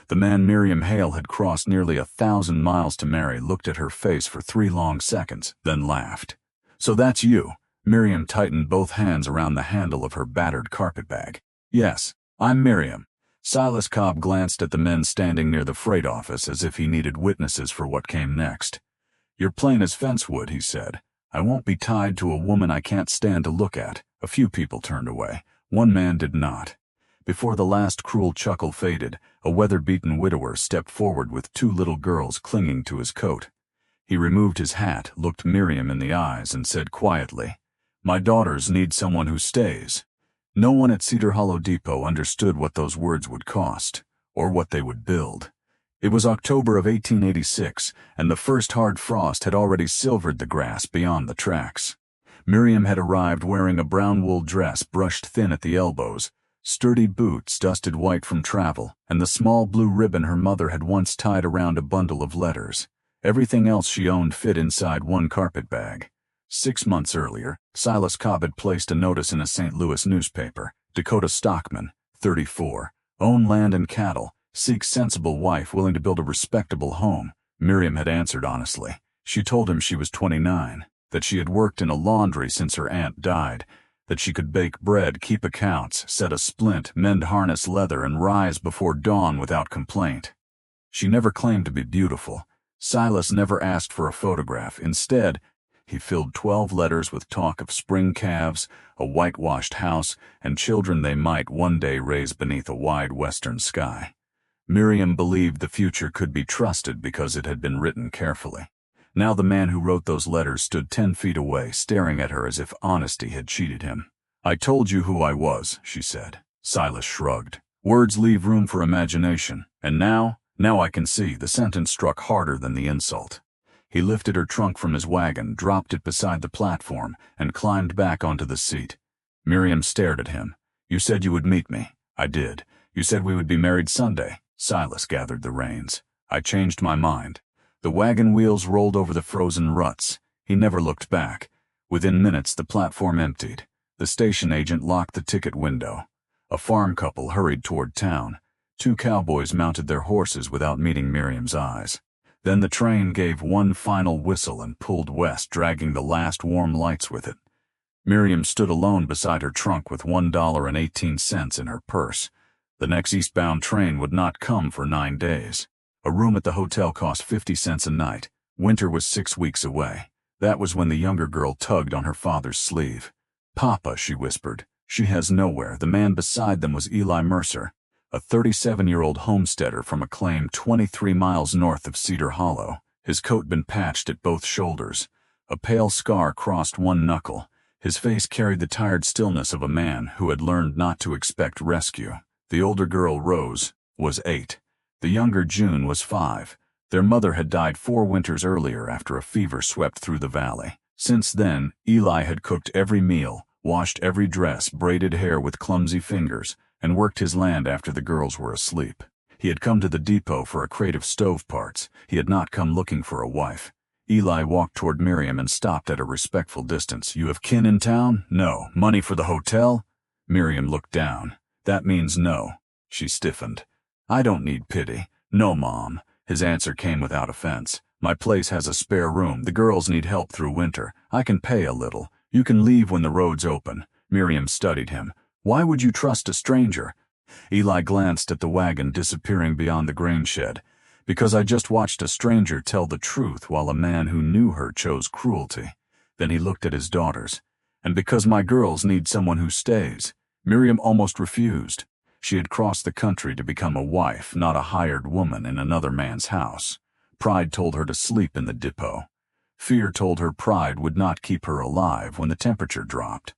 The man Miriam Hale had crossed nearly 1,000 miles to marry looked at her face for 3 long seconds, then laughed. "So that's you." Miriam tightened both hands around the handle of her battered carpetbag. "Yes, I'm Miriam." Silas Cobb glanced at the men standing near the freight office as if he needed witnesses for what came next. "You're plain as fencewood," he said. "I won't be tied to a woman I can't stand to look at." A few people turned away. One man did not. Before the last cruel chuckle faded, a weather-beaten widower stepped forward with 2 little girls clinging to his coat. He removed his hat, looked Miriam in the eyes, and said quietly, "My daughters need someone who stays." No one at Cedar Hollow Depot understood what those words would cost, or what they would build. It was October of 1886, and the first hard frost had already silvered the grass beyond the tracks. Miriam had arrived wearing a brown wool dress brushed thin at the elbows, sturdy boots dusted white from travel, and the small blue ribbon her mother had once tied around a bundle of letters. Everything else she owned fit inside one carpet bag. 6 months earlier, Silas Cobb had placed a notice in a St. Louis newspaper. Dakota stockman, 34, own land and cattle, seeks sensible wife willing to build a respectable home. Miriam had answered honestly. She told him she was 29, that she had worked in a laundry since her aunt died, that she could bake bread, keep accounts, set a splint, mend harness leather, and rise before dawn without complaint. She never claimed to be beautiful. Silas never asked for a photograph. Instead, he filled 12 letters with talk of spring calves, a whitewashed house, and children they might one day raise beneath a wide western sky. Miriam believed the future could be trusted because it had been written carefully. Now the man who wrote those letters stood 10 feet away, staring at her as if honesty had cheated him. "I told you who I was," she said. Silas shrugged. "Words leave room for imagination. And now I can see." The sentence struck harder than the insult. He lifted her trunk from his wagon, dropped it beside the platform, and climbed back onto the seat. Miriam stared at him. "You said you would meet me." "I did. You said we would be married Sunday." Silas gathered the reins. "I changed my mind." The wagon wheels rolled over the frozen ruts. He never looked back. Within minutes, the platform emptied. The station agent locked the ticket window. A farm couple hurried toward town. 2 cowboys mounted their horses without meeting Miriam's eyes. Then the train gave one final whistle and pulled west, dragging the last warm lights with it. Miriam stood alone beside her trunk with $1.18 in her purse. The next eastbound train would not come for 9 days. A room at the hotel cost 50 cents a night. Winter was 6 weeks away. That was when the younger girl tugged on her father's sleeve. "Papa," she whispered. "She has nowhere." The man beside them was Eli Mercer, a 37-year-old homesteader from a claim 23 miles north of Cedar Hollow. His coat been patched at both shoulders. A pale scar crossed one knuckle. His face carried the tired stillness of a man who had learned not to expect rescue. The older girl, Rose, was 8. The younger, June, was 5. Their mother had died 4 winters earlier after a fever swept through the valley. Since then, Eli had cooked every meal, washed every dress, braided hair with clumsy fingers, and worked his land after the girls were asleep. He had come to the depot for a crate of stove parts. He had not come looking for a wife. Eli walked toward Miriam and stopped at a respectful distance. "You have kin in town?" "No." "Money for the hotel?" Miriam looked down. "That means no." She stiffened. "I don't need pity." "No, Mom." His answer came without offense. "My place has a spare room. The girls need help through winter. I can pay a little. You can leave when the road's open." Miriam studied him. "Why would you trust a stranger?" Eli glanced at the wagon disappearing beyond the grain shed. "Because I just watched a stranger tell the truth while a man who knew her chose cruelty." Then he looked at his daughters. "And because my girls need someone who stays." Miriam almost refused. She had crossed the country to become a wife, not a hired woman in another man's house. Pride told her to sleep in the depot. Fear told her pride would not keep her alive when the temperature dropped.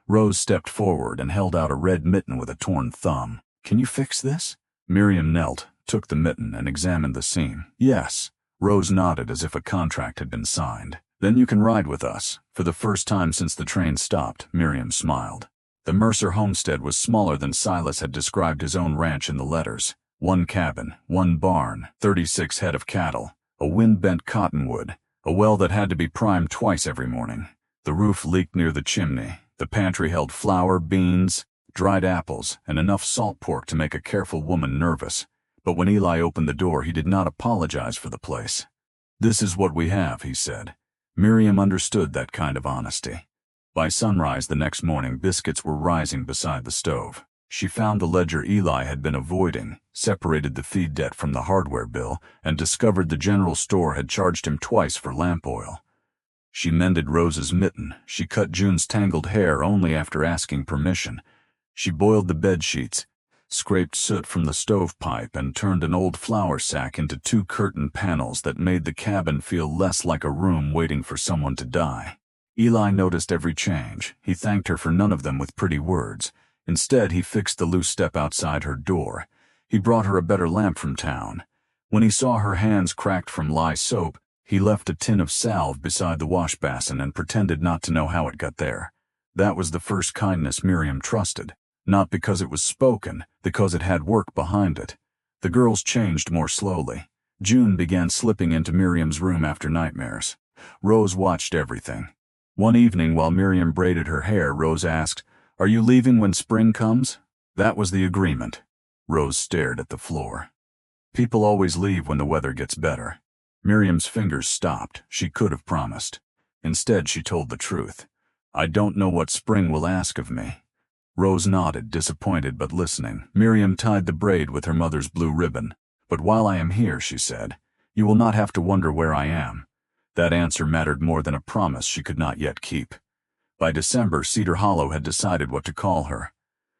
Rose stepped forward and held out a red mitten with a torn thumb. "Can you fix this?" Miriam knelt, took the mitten, and examined the seam. "Yes." Rose nodded as if a contract had been signed. "Then you can ride with us." For the first time since the train stopped, Miriam smiled. The Mercer homestead was smaller than Silas had described his own ranch in the letters. 1 cabin, 1 barn, 36 head of cattle, a wind-bent cottonwood, a well that had to be primed twice every morning. The roof leaked near the chimney. The pantry held flour, beans, dried apples, and enough salt pork to make a careful woman nervous. But when Eli opened the door, he did not apologize for the place. "This is what we have," he said. Miriam understood that kind of honesty. By sunrise the next morning, biscuits were rising beside the stove. She found the ledger Eli had been avoiding, separated the feed debt from the hardware bill, and discovered the general store had charged him twice for lamp oil. She mended Rose's mitten. She cut June's tangled hair only after asking permission. She boiled the bed sheets, scraped soot from the stovepipe, and turned an old flour sack into 2 curtain panels that made the cabin feel less like a room waiting for someone to die. Eli noticed every change. He thanked her for none of them with pretty words. Instead, he fixed the loose step outside her door. He brought her a better lamp from town. When he saw her hands cracked from lye soap, he left a tin of salve beside the wash basin and pretended not to know how it got there. That was the first kindness Miriam trusted. Not because it was spoken, because it had work behind it. The girls changed more slowly. June began slipping into Miriam's room after nightmares. Rose watched everything. One evening while Miriam braided her hair, Rose asked, "Are you leaving when spring comes?" "That was the agreement." Rose stared at the floor. "People always leave when the weather gets better." Miriam's fingers stopped. She could have promised. Instead, she told the truth. "I don't know what spring will ask of me." Rose nodded, disappointed but listening. Miriam tied the braid with her mother's blue ribbon. "But while I am here," she said, "you will not have to wonder where I am." That answer mattered more than a promise she could not yet keep. By December, Cedar Hollow had decided what to call her.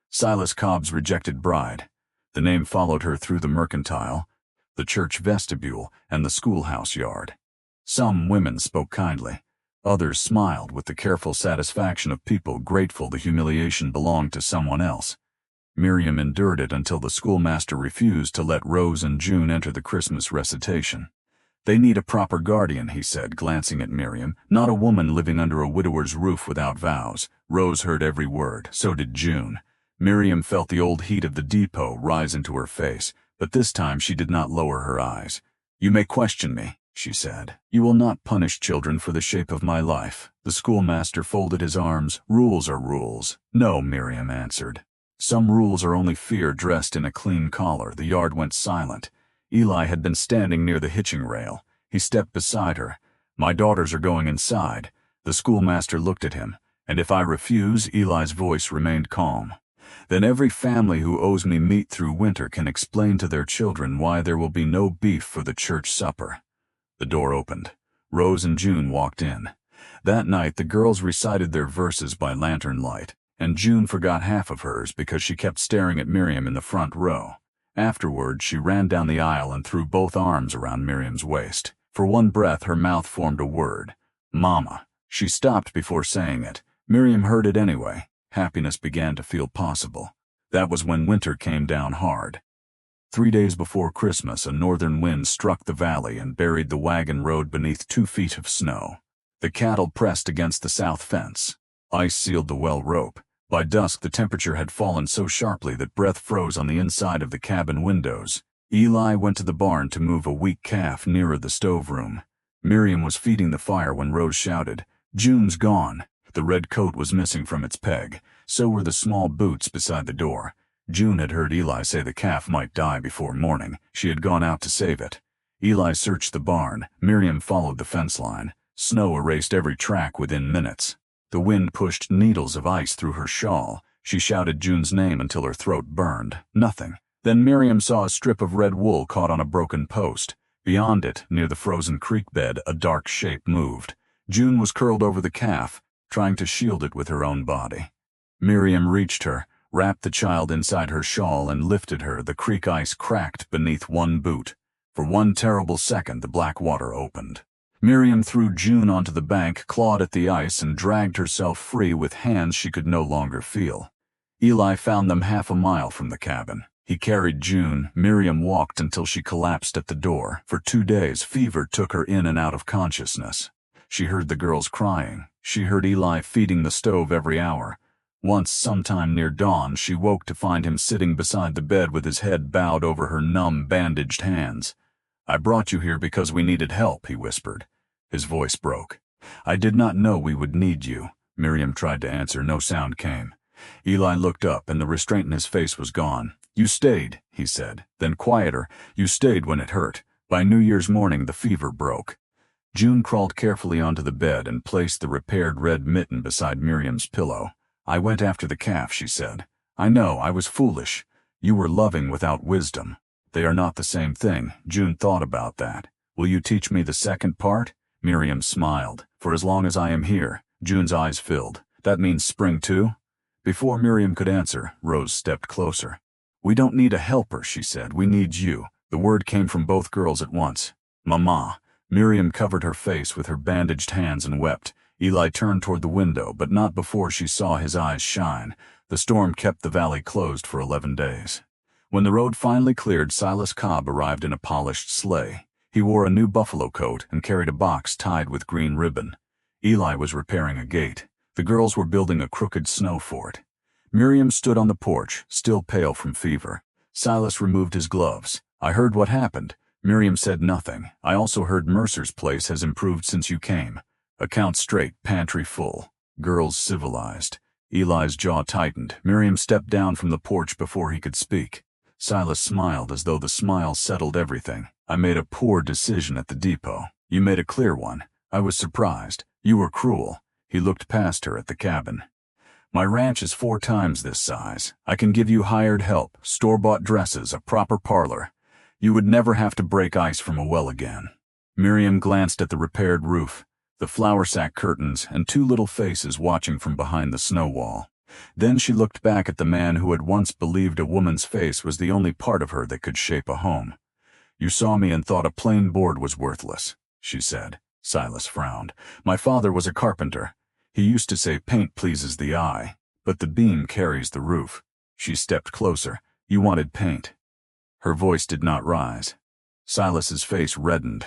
Silas Cobb's rejected bride. The name followed her through the mercantile, the church vestibule, and the schoolhouse yard. Some women spoke kindly. Others smiled with the careful satisfaction of people grateful the humiliation belonged to someone else. Miriam endured it until the schoolmaster refused to let Rose and June enter the Christmas recitation. "They need a proper guardian," he said, glancing at Miriam, "not a woman living under a widower's roof without vows." Rose heard every word. So did June. Miriam felt the old heat of the depot rise into her face, but this time she did not lower her eyes. "You may question me," she said. "You will not punish children for the shape of my life." The schoolmaster folded his arms. "Rules are rules." "No," Miriam answered. "Some rules are only fear dressed in a clean collar." The yard went silent. Eli had been standing near the hitching rail. He stepped beside her. "My daughters are going inside." The schoolmaster looked at him. "And if I refuse?" Eli's voice remained calm. "Then every family who owes me meat through winter can explain to their children why there will be no beef for the church supper." The door opened. Rose and June walked in. That night the girls recited their verses by lantern light, and June forgot half of hers because she kept staring at Miriam in the front row. Afterward, she ran down the aisle and threw both arms around Miriam's waist. For one breath, her mouth formed a word. "Mama." She stopped before saying it. Miriam heard it anyway. Happiness began to feel possible. That was when winter came down hard. 3 days before Christmas, a northern wind struck the valley and buried the wagon road beneath 2 feet of snow. The cattle pressed against the south fence. Ice sealed the well rope. By dusk, the temperature had fallen so sharply that breath froze on the inside of the cabin windows. Eli went to the barn to move a weak calf nearer the stove room. Miriam was feeding the fire when Rose shouted, "June's gone." The red coat was missing from its peg. So were the small boots beside the door. June had heard Eli say the calf might die before morning. She had gone out to save it. Eli searched the barn. Miriam followed the fence line. Snow erased every track within minutes. The wind pushed needles of ice through her shawl. She shouted June's name until her throat burned. Nothing. Then Miriam saw a strip of red wool caught on a broken post. Beyond it, near the frozen creek bed, a dark shape moved. June was curled over the calf, trying to shield it with her own body. Miriam reached her, wrapped the child inside her shawl, and lifted her. The creek ice cracked beneath one boot. For one terrible second, the black water opened. Miriam threw June onto the bank, clawed at the ice, and dragged herself free with hands she could no longer feel. Eli found them half a mile from the cabin. He carried June. Miriam walked until she collapsed at the door. For 2 days, fever took her in and out of consciousness. She heard the girls crying. She heard Eli feeding the stove every hour. Once, sometime near dawn, she woke to find him sitting beside the bed with his head bowed over her numb, bandaged hands. "I brought you here because we needed help," he whispered. His voice broke. "I did not know we would need you." Miriam tried to answer. No sound came. Eli looked up, and the restraint in his face was gone. You stayed, he said, then quieter, you stayed when it hurt. By New Year's morning the fever broke. June crawled carefully onto the bed and placed the repaired red mitten beside Miriam's pillow. I went after the calf, she said. I know, I was foolish. You were loving without wisdom. They are not the same thing. June thought about that. Will you teach me the second part? Miriam smiled. For as long as I am here. June's eyes filled. That means spring too? Before Miriam could answer, Rose stepped closer. We don't need a helper, she said. We need you. The word came from both girls at once. Mama. Miriam covered her face with her bandaged hands and wept. Eli turned toward the window, but not before she saw his eyes shine. The storm kept the valley closed for 11 days. When the road finally cleared, Silas Cobb arrived in a polished sleigh. He wore a new buffalo coat and carried a box tied with green ribbon. Eli was repairing a gate. The girls were building a crooked snow fort. Miriam stood on the porch, still pale from fever. Silas removed his gloves. I heard what happened. Miriam said nothing. I also heard Mercer's place has improved since you came. Account straight, pantry full. Girls civilized. Eli's jaw tightened. Miriam stepped down from the porch before he could speak. Silas smiled as though the smile settled everything. I made a poor decision at the depot. You made a clear one. I was surprised. You were cruel. He looked past her at the cabin. My ranch is 4 times this size. I can give you hired help, store-bought dresses, a proper parlor. You would never have to break ice from a well again. Miriam glanced at the repaired roof, the flour sack curtains, and 2 little faces watching from behind the snow wall. Then she looked back at the man who had once believed a woman's face was the only part of her that could shape a home. You saw me and thought a plain board was worthless, she said. Silas frowned. My father was a carpenter. He used to say paint pleases the eye, but the beam carries the roof. She stepped closer. You wanted paint. Her voice did not rise. Silas's face reddened.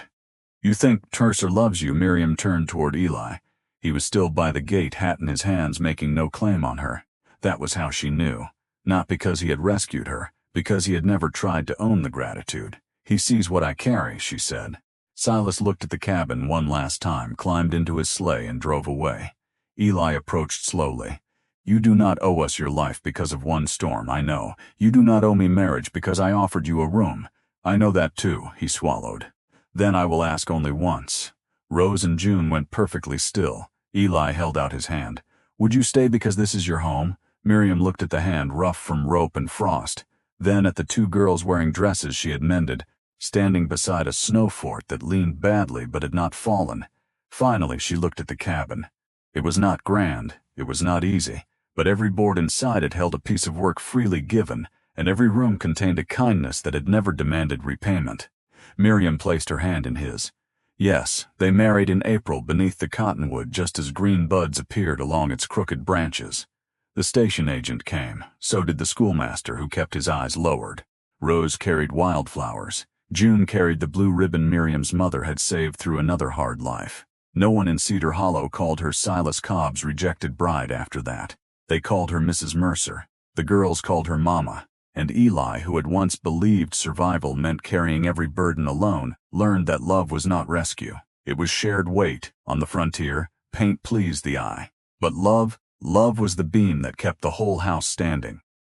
You think Mercer loves you? Miriam turned toward Eli. He was still by the gate, hat in his hands, making no claim on her. That was how she knew. Not because he had rescued her, because he had never tried to own the gratitude. He sees what I carry, she said. Silas looked at the cabin one last time, climbed into his sleigh, and drove away. Eli approached slowly. You do not owe us your life because of one storm, I know. You do not owe me marriage because I offered you a room. I know that too, he swallowed. Then I will ask only once. Rose and June went perfectly still. Eli held out his hand. Would you stay because this is your home? Miriam looked at the hand rough from rope and frost, then at the 2 girls wearing dresses she had mended, standing beside a snow fort that leaned badly but had not fallen. Finally she looked at the cabin. It was not grand, it was not easy, but every board inside it held a piece of work freely given, and every room contained a kindness that had never demanded repayment. Miriam placed her hand in his. Yes, they married in April beneath the cottonwood just as green buds appeared along its crooked branches. The station agent came, so did the schoolmaster who kept his eyes lowered. Rose carried wildflowers. June carried the blue ribbon Miriam's mother had saved through another hard life. No one in Cedar Hollow called her Silas Cobb's rejected bride after that. They called her Mrs. Mercer. The girls called her Mama. And Eli, who had once believed survival meant carrying every burden alone, learned that love was not rescue. It was shared weight. On the frontier, paint pleased the eye. But love was the beam that kept the whole house standing.